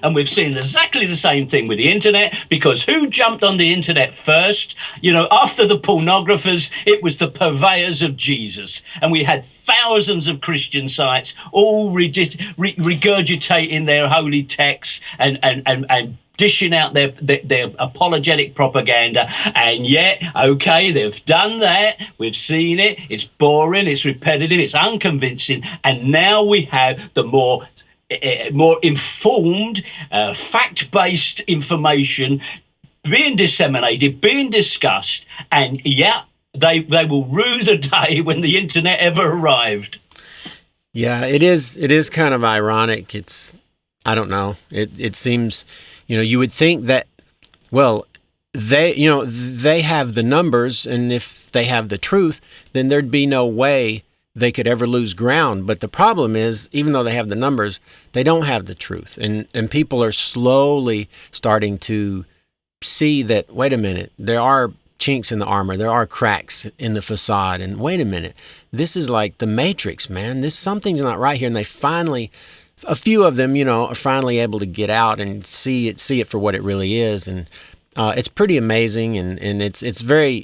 And we've seen exactly the same thing with the internet, because who jumped on the internet first? After the pornographers, it was the purveyors of Jesus. And we had thousands of Christian sites all regurgitating their holy texts and dishing out their apologetic propaganda. And yet, okay, they've done that. We've seen it. It's boring. It's repetitive. It's unconvincing. And now we have the more informed, fact-based information being disseminated, being discussed. And yeah, they will rue the day when the internet ever arrived. Yeah, it is kind of ironic. I don't know. It seems, you would think that, well, they have the numbers, and if they have the truth, then there'd be no way they could ever lose ground. But the problem is, even though they have the numbers, they don't have the truth. And people are slowly starting to see that, wait a minute, there are chinks in the armor, there are cracks in the facade, and wait a minute, this is like the Matrix, man. Something's not right here. And they finally, a few of them, are finally able to get out and see it for what it really is. And it's pretty amazing. And it's very,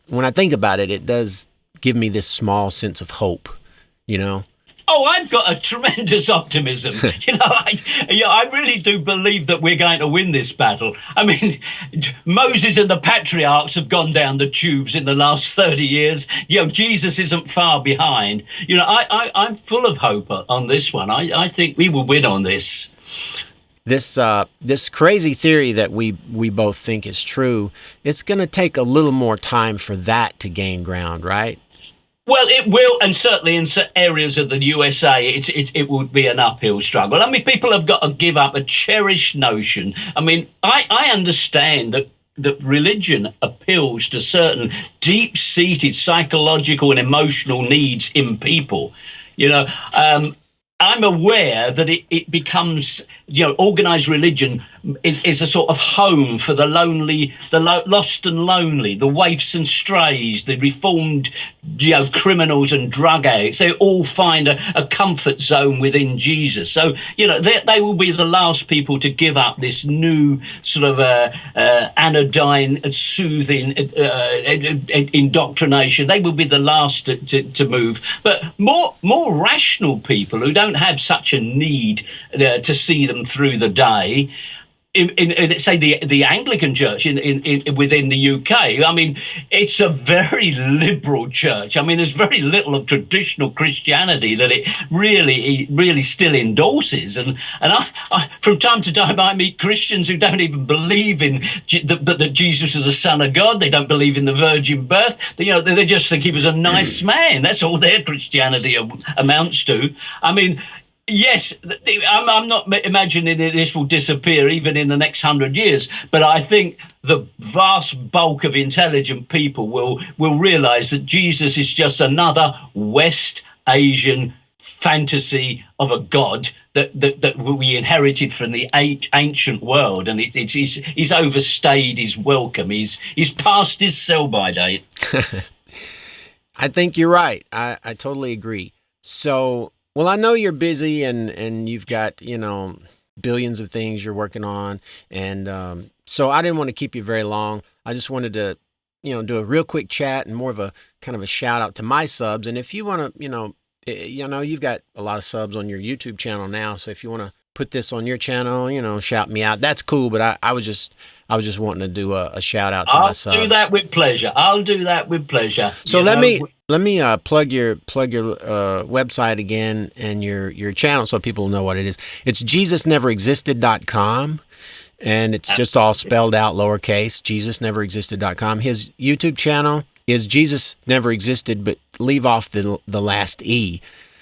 when I think about it, it does give me this small sense of hope, Oh, I've got a tremendous optimism. I really do believe that we're going to win this battle. I mean, Moses and the patriarchs have gone down the tubes in the last 30 years. Jesus isn't far behind. I'm full of hope on this one. I think we will win on this. This crazy theory that we both think is true, it's going to take a little more time for that to gain ground, right? Well, it will, and certainly in certain areas of the USA, it would be an uphill struggle. I mean, people have got to give up a cherished notion. I mean, I understand that religion appeals to certain deep-seated psychological and emotional needs in people. I'm aware that it becomes, organized religion is a sort of home for the lonely, the lost and lonely, the waifs and strays, the reformed, criminals and drug addicts. They all find a comfort zone within Jesus. So, they will be the last people to give up this new sort of anodyne, soothing indoctrination. They will be the last to move. But more rational people who don't have such a need to see them through the day, in say the Anglican Church within the UK, I mean, it's a very liberal church. I mean, there's very little of traditional Christianity that it really still endorses. And I from time to time I meet Christians who don't even believe in that Jesus is the Son of God. They don't believe in the virgin birth. They just think he was a nice man. That's all their Christianity amounts to. I mean, yes, I'm not imagining that this will disappear even in the next 100 years, but I think the vast bulk of intelligent people will realize that Jesus is just another West Asian fantasy of a god that we inherited from the ancient world, and he's overstayed his welcome. He's past his sell-by date. I think you're right. I totally agree. So, well, I know you're busy and you've got, billions of things you're working on. And so I didn't want to keep you very long. I just wanted to, do a real quick chat and more of a kind of a shout out to my subs. And if you want to, you've got a lot of subs on your YouTube channel now. So if you want to put this on your channel, shout me out, that's cool. But I was just wanting to do a shout out to my subs. I'll do that with pleasure. So let me plug your website again and your channel so people know what it is. It's jesusneverexistd.com, and it's just all spelled out lowercase, jesusneverexistd.com. His YouTube channel is Jesus Never Existed, but leave off the last E,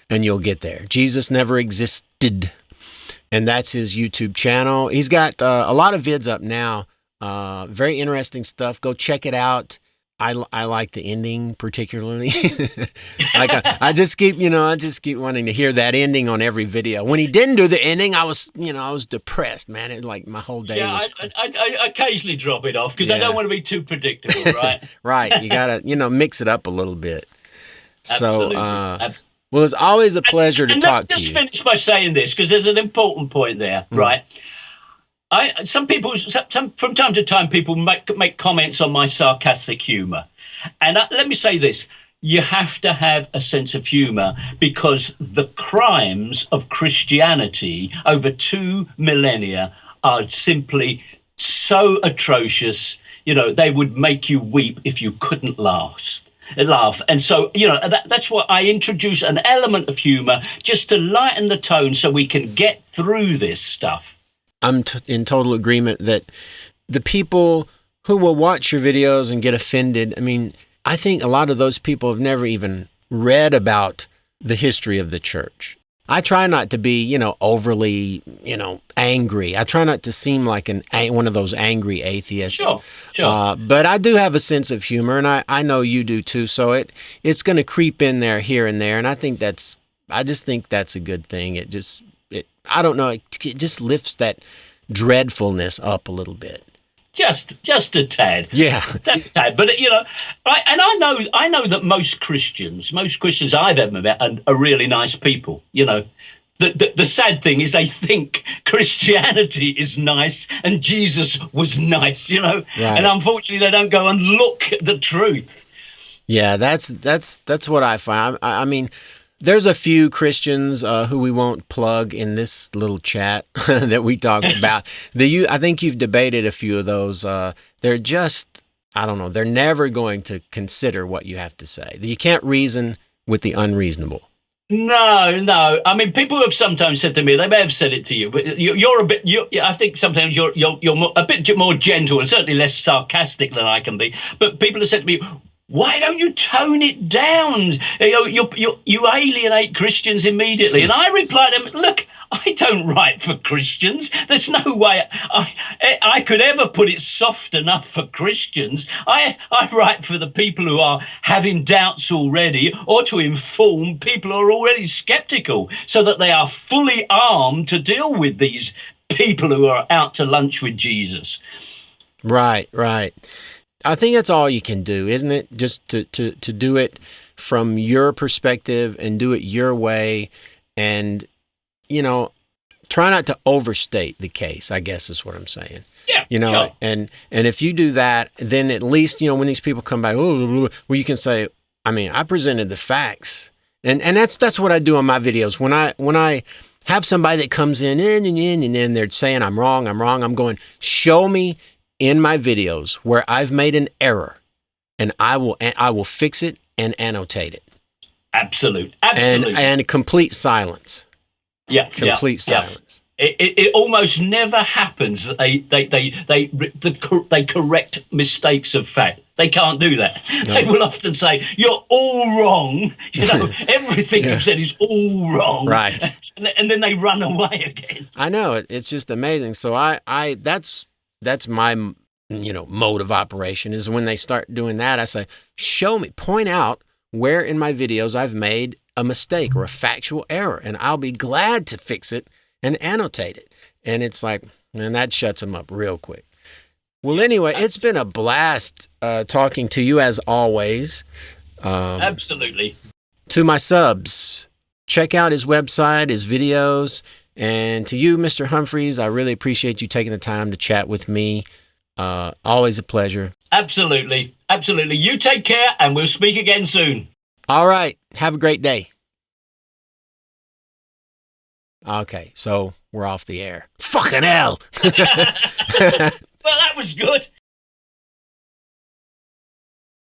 and you'll get there. Jesus Never Existed, and that's his YouTube channel. He's got a lot of vids up now. Very interesting stuff. Go check it out. I like the ending particularly. I just keep wanting to hear that ending on every video. When he didn't do the ending, I was depressed, man. It like my whole day was. I occasionally drop it off because I don't want to be too predictable, right? Right. You gotta mix it up a little bit. Absolutely. Well, it's always a pleasure to talk to you. Just finish by saying this because there's an important point there, right? Some people, from time to time, people make comments on my sarcastic humour, and let me say this: you have to have a sense of humour, because the crimes of Christianity over 2 millennia are simply so atrocious. They would make you weep if you couldn't laugh. And so, that's why I introduce an element of humour, just to lighten the tone so we can get through this stuff. I'm in total agreement that the people who will watch your videos and get offended, I mean, I think a lot of those people have never even read about the history of the church. I try not to be, overly, angry. I try not to seem like one of those angry atheists. Sure. But I do have a sense of humor, and I know you do too. So it's going to creep in there here and there, and I just think that's a good thing. I don't know, it just lifts that dreadfulness up a little bit. Just a tad. Yeah. Just a tad. But, I know that most Christians I've ever met are really nice people. The sad thing is they think Christianity is nice and Jesus was nice, Right. And unfortunately they don't go and look at the truth. Yeah, that's what I find. I mean, there's a few Christians who we won't plug in this little chat that we talk about. I think you've debated a few of those. They're just, I don't know, they're never going to consider what you have to say. You can't reason with the unreasonable. No. I mean, people have sometimes said to me, they may have said it to you, but you're a bit. I think sometimes you're a bit more gentle and certainly less sarcastic than I can be. But people have said to me, why don't you tone it down? You alienate Christians immediately. And I reply to them, look, I don't write for Christians. There's no way I could ever put it soft enough for Christians. I write for the people who are having doubts already, or to inform people who are already skeptical, so that they are fully armed to deal with these people who are out to lunch with Jesus. Right. I think that's all you can do, isn't it? Just to do it from your perspective and do it your way, and try not to overstate the case, I guess is what I'm saying. Yeah, sure. And if you do that, then at least, when these people come back, well, you can say, I mean, I presented the facts. And that's what I do on my videos. When I have somebody that comes in and they're saying I'm wrong, I'm going, show me in my videos where I've made an error, and I will fix it and annotate it. Absolutely. And complete silence. Yeah. Complete silence. It almost never happens that they correct mistakes of fact. They can't do that. No. They will often say, you're all wrong. Everything you've said is all wrong. Right. And then they run away again. I know. It's just amazing. So that's my, mode of operation, is when they start doing that, I say, show me, point out where in my videos I've made a mistake or a factual error, and I'll be glad to fix it and annotate it. And it's like, and that shuts them up real quick. Well, anyway, it's been a blast talking to you as always. Absolutely. To my subs, check out his website, his videos. And to you, Mr. Humphreys, I really appreciate you taking the time to chat with me. Always a pleasure. Absolutely. You take care, and we'll speak again soon. All right. Have a great day. Okay, so we're off the air. Fucking hell. Well, that was good.